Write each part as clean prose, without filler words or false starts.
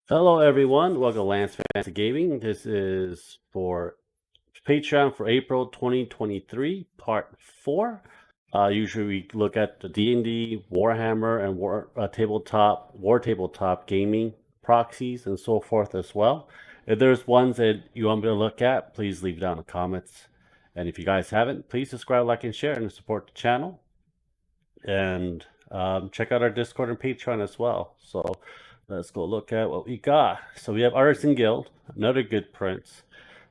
Hello, everyone. Welcome to Lance Fantasy Gaming. This is for Patreon for April 2023, Part 4. Usually we look at the D&D, Warhammer, and War Tabletop gaming proxies and so forth as well. If there's ones that you want me to look at, please leave it down in the comments. And if you guys haven't, please subscribe, like, and share, and support the channel. And check out our Discord and Patreon as well. So let's go look at what we got. So we have Artisan Guild, another good prints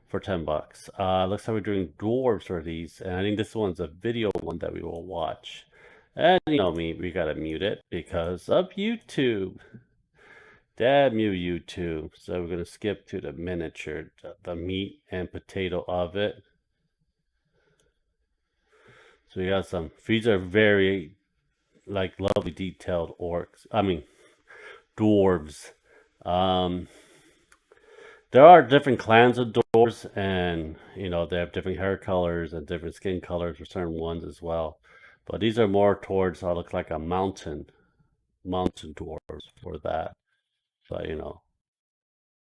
for $10. Looks like we're doing dwarves for these, and I think this one's a video one that we will watch. And you know me, we gotta mute it because of YouTube. Damn you, YouTube. So we're gonna skip to the miniature, the meat and potato of it. So we got some. These are very lovely detailed dwarves. Um, there are different clans of dwarves, and they have different hair colors and different skin colors for certain ones as well. But these are more towards look like a mountain dwarves for that. But a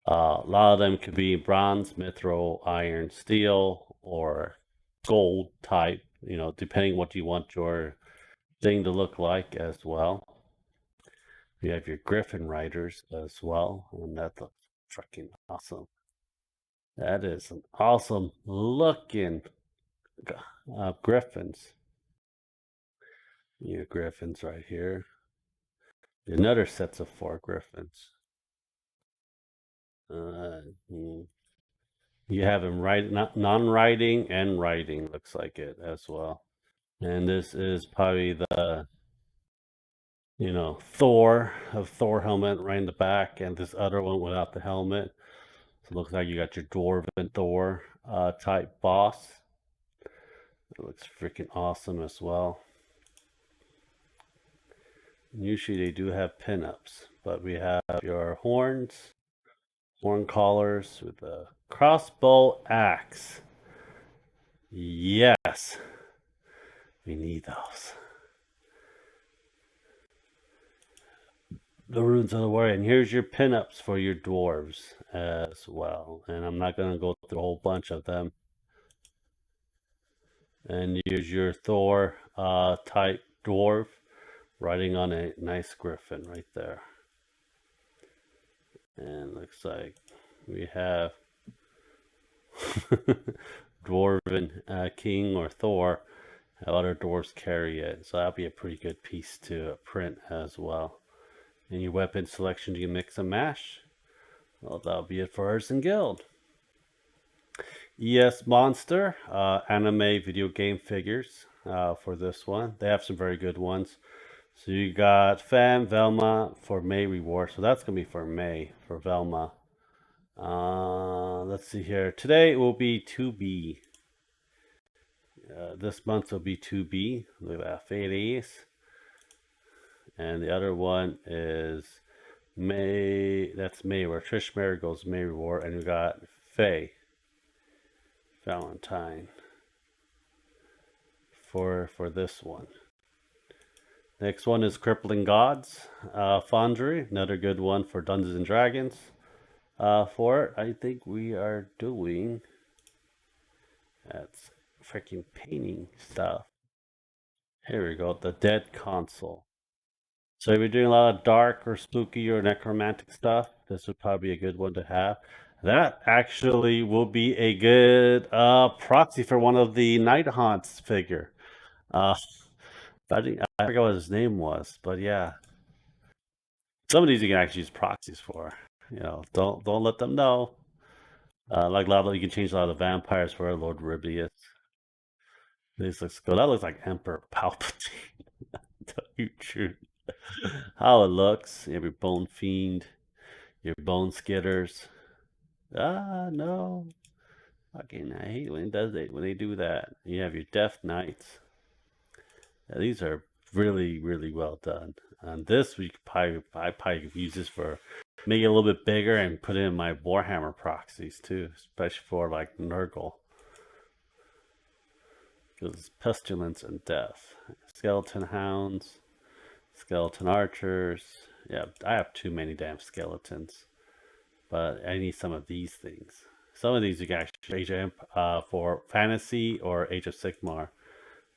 lot of them could be bronze, mithril, iron, steel, or gold type. Depending what you want your thing to look like as well. You have your Griffin Riders as well, and that looks freaking awesome. That is an awesome looking Griffins. Your Griffins right here. Another sets of 4 Griffins. You have them non-riding and riding, looks like it as well. And this is probably the Thor helmet right in the back, and this other one without the helmet. So it looks like you got your Dwarven Thor type boss. It looks freaking awesome as well. Usually they do have pinups, but we have your horn collars with a crossbow axe. Yes, we need those. The Runes of the Warrior, and here's your pinups for your dwarves as well. And I'm not gonna go through a whole bunch of them. And here's your Thor type dwarf riding on a nice griffin right there. And looks like we have Dwarven King or Thor. Other dwarves carry it, so that'll be a pretty good piece to print as well. And your weapon selection, you mix and mash. Well, that'll be it for Artisan Guild. ES Monster, anime video game figures for this one. They have some very good ones. So you got Fam, Velma for May reward. So that's going to be for May, for Velma. Let's see here. Today it will be 2B. This month will be 2B. Look at that. Fades. And the other one is May. That's May, where Trish Marigold's May reward. And we got Faye. Valentine. For this one. Next one is Crippling Gods, Foundry, another good one for Dungeons and Dragons. For it, I think we are doing that's freaking painting stuff. Here we go, the Dead Console. So if you're doing a lot of dark or spooky or necromantic stuff, this would probably be a good one to have. That actually will be a good proxy for one of the Night Haunts figure. I forgot what his name was, but yeah. Some of these you can actually use proxies for. Don't let them know. Like a lot of you can change a lot of vampires for Lord Ribius. This looks good. That looks like Emperor Palpatine. Tell you truth. How it looks. You have your Bone Fiend, your Bone Skitters. No. Fucking I hate when they do that. You have your Death Knights. Yeah, these are really, really well done. And this I probably could use this for make it a little bit bigger and put it in my Warhammer proxies too, especially for like Nurgle. Because pestilence and death. Skeleton hounds, skeleton archers. Yeah, I have too many damn skeletons. but I need some of these things. Some of these you can actually Age of for Fantasy or Age of Sigmar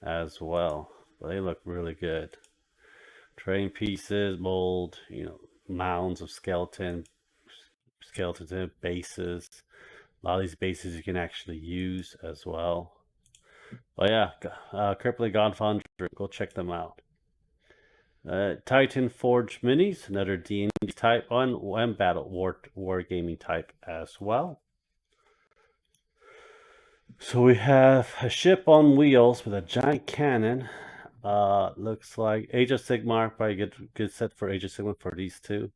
as well. But they look really good. Train pieces, mold, mounds of skeletons and bases. A lot of these bases you can actually use as well. But yeah, Crippling God Foundry, go check them out. Titan Forge Minis, another D&D type one, and Battle Wargaming type as well. So we have a ship on wheels with a giant cannon. Looks like Age of Sigmar, probably good set for Age of Sigmar for these two.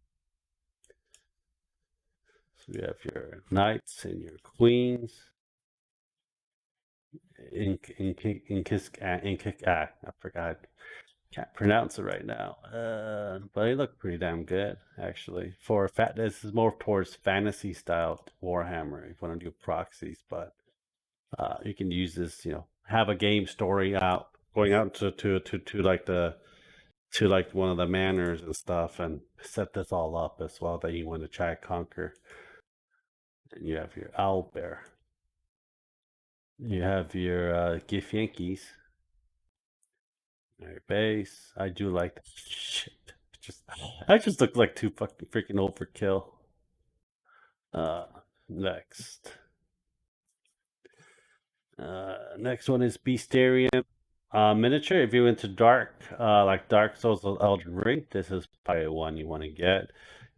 So we have your knights and your queens. I forgot. Can't pronounce it right now. But they look pretty damn good, actually. This is more towards fantasy style Warhammer if you want to do proxies, but you can use this, have a game story out, going out to like one of the manors and stuff, and set this all up as well that you want to try to conquer. And you have your owl bear. You have your Gif Yankees. Your base. I do like that shit. I just look like too fucking freaking overkill. Next. Next one is Beastarium miniature. If you went to like Dark Souls or Elden Ring, this is probably one you want to get.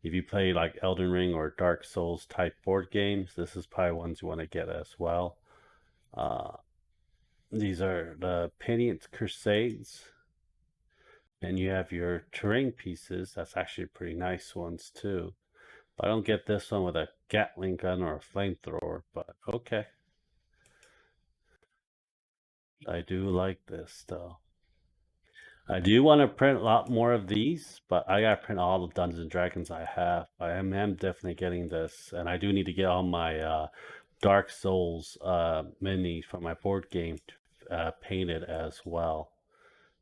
If you play like Elden Ring or Dark Souls type board games, this is probably ones you want to get as well. These are the Penient Crusades. And you have your terrain pieces. That's actually pretty nice ones too. I don't get this one with a Gatling gun or a flamethrower, but okay. I do like this though. I do want to print a lot more of these, but I gotta print all the Dungeons and Dragons I have. I am definitely getting this, and I do need to get all my Dark Souls mini for my board game painted as well.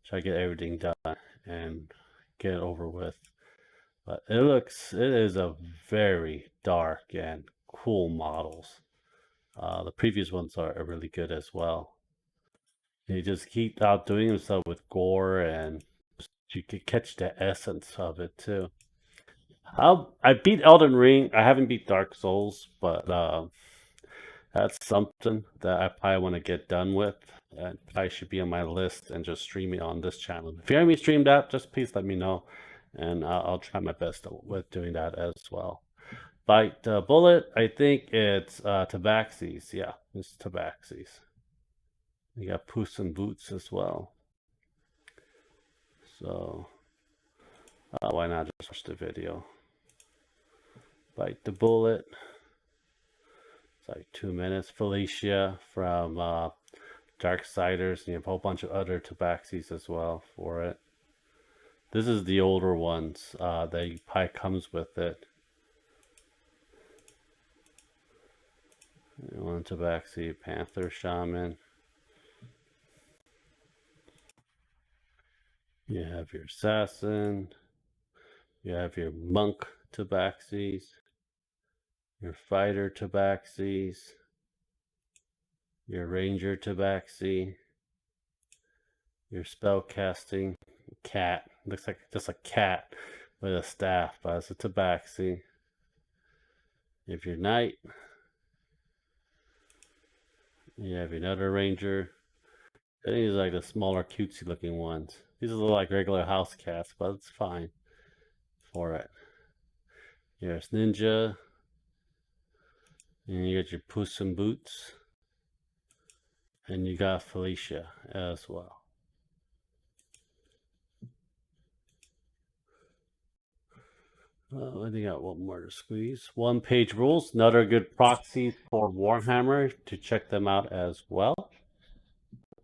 Try to get everything done and get it over with. But it is a very dark and cool models. The previous ones are really good as well. They just keep outdoing himself with gore, and you could catch the essence of it too. I beat Elden Ring. I haven't beat Dark Souls, but that's something that I probably want to get done with. And I should be on my list and just stream it on this channel. If you hear me stream that, just please let me know, and I'll try my best with doing that as well. Bite Bullet, I think it's Tabaxis. Yeah, it's Tabaxis. You got Puss in Boots as well. So, why not just watch the video? Bite the Bullet. It's like 2 minutes. Felicia from Darksiders. And you have a whole bunch of other Tabaxis as well for it. This is the older ones that probably comes with it. One Tabaxi, Panther Shaman. You have your Assassin. You have your Monk Tabaxis. Your Fighter Tabaxis. Your Ranger Tabaxi. Your Spellcasting Cat. Looks like just a cat with a staff, but it's a Tabaxi. You have your Knight. You have another Ranger. I think these are like the smaller, cutesy looking ones. These are like regular house cats, but it's fine for it. Here's Ninja. And you got your Puss in Boots. And you got Felicia as well. I think I got one more to squeeze. One-page rules. Another good proxies for Warhammer to check them out as well.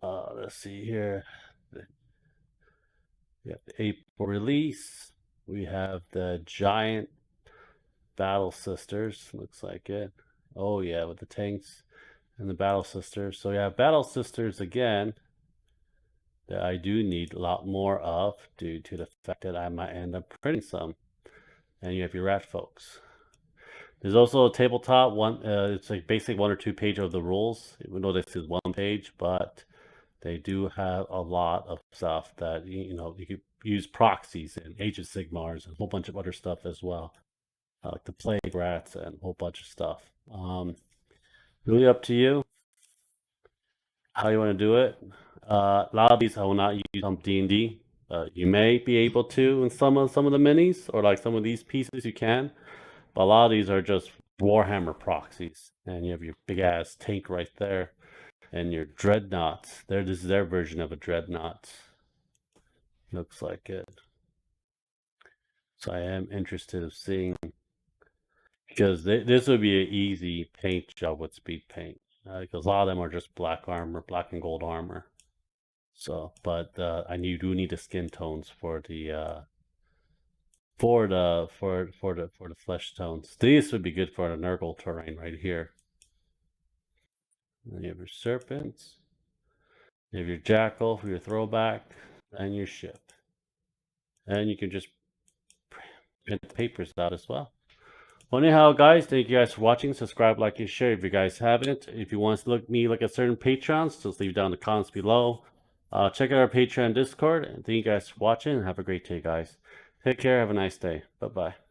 Let's see here. We have the April release. We have the giant Battle Sisters. Looks like it. Oh yeah, with the tanks and the Battle Sisters. So we have Battle Sisters again that I do need a lot more of due to the fact that I might end up printing some. And you have your Rat Folks. There's also a tabletop one. It's like basic 1 or 2 page of the rules, even though this is 1 page, but they do have a lot of stuff that you could use proxies and Age of Sigmars and a whole bunch of other stuff as well, like the Plague Rats and a whole bunch of stuff. Really up to you how you want to do it. A lot of these I will not use on D&D. You may be able to in some of the minis, or like some of these pieces you can, but a lot of these are just Warhammer proxies, and you have your big ass tank right there, and your dreadnoughts. This is their version of a dreadnought. Looks like it. So I am interested of seeing, because this would be an easy paint job with speed paint, because a lot of them are just black armor, black and gold armor. So, but and you do need the skin tones for the flesh tones. These would be good for the Nurgle terrain right here. And you have your serpents, you have your jackal for your throwback, and your ship. And you can just print the papers out as well. Well, anyhow, guys, thank you guys for watching. Subscribe, like, and share if you guys haven't. If you want to look at certain Patrons, just leave down in the comments below. Check out our Patreon Discord. And thank you guys for watching. And have a great day, guys. Take care. Have a nice day. Bye-bye.